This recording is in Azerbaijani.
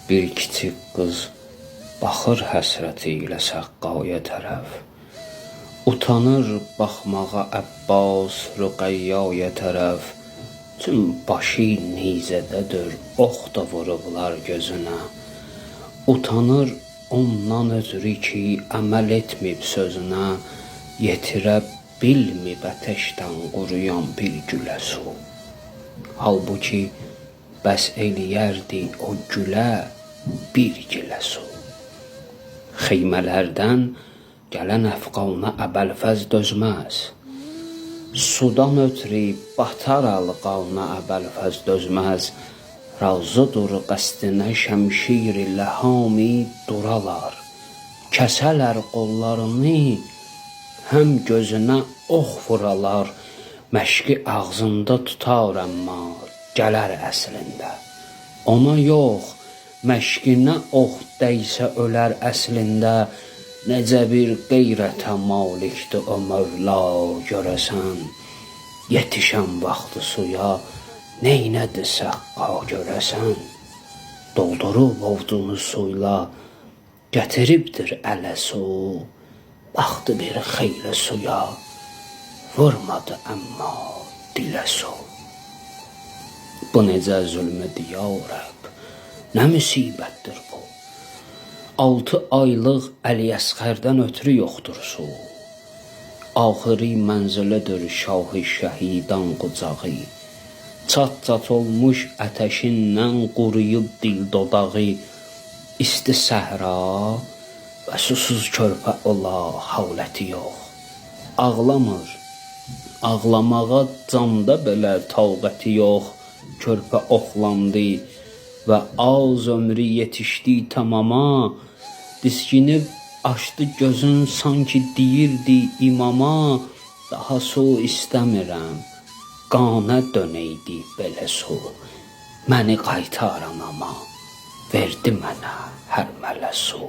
Bir kiçik qız baxır həsrəti ilə səqqaya tərəf. Utanır baxmağa Əbbas Rüqəyyaya tərəf. Tüm başı neyzədədir, ox da vurublar gözünə. Utanır ondan ötürü ki, əməl etməyib sözünə. Yetirə bilməyib ətəşdən quruyan bir gülə su. Halbuki bəs eləyərdi o gülə bir gilə su. Xeymələrdən gələn əfqana Əbəlfəz dözməz. Sudan ötürü batar alqana Əbəlfəz dözməz. Razıdır qəsdinə şəmşir-i ləhami duralar. Kəsələr qollarını, həm gözünə ox vuralar. Məşqi ağzında tutar əmma gələr əslində. Ona yox, məşqinə ox dəysə ölər əslində. Necə bir qeyrətə malikdir o Mövla görəsən. Yetişən vaxtı suya neynədi səqqa görəsən. Doldurub ovcunu suyla gətiribdir ələ su. Baxdı bir xeyli suya, vurmadı əmma dilə su. Bu necə zülmüdür ya Rəbb, nə müsibətdir bu. 6 aylıq Əliəsxərdən ötürü yoxdur su. Axırı mənzilidir şahı şəhidan qucağı. Çat-çat olmuş ətəşindən quruyub dil dodağı. İsti səhra və susuz körpə ola havləti yox. Ağlamır, ağlamağa canda belə taqəti yox. Körpə oxlandı və az ömrü yetişdi tamama. Diskinib açdı gözün sanki deyirdi imama. Daha su istəmirəm, qana dönəydi belə su. Məni qaytar anama, verdi mənə hər mələ su.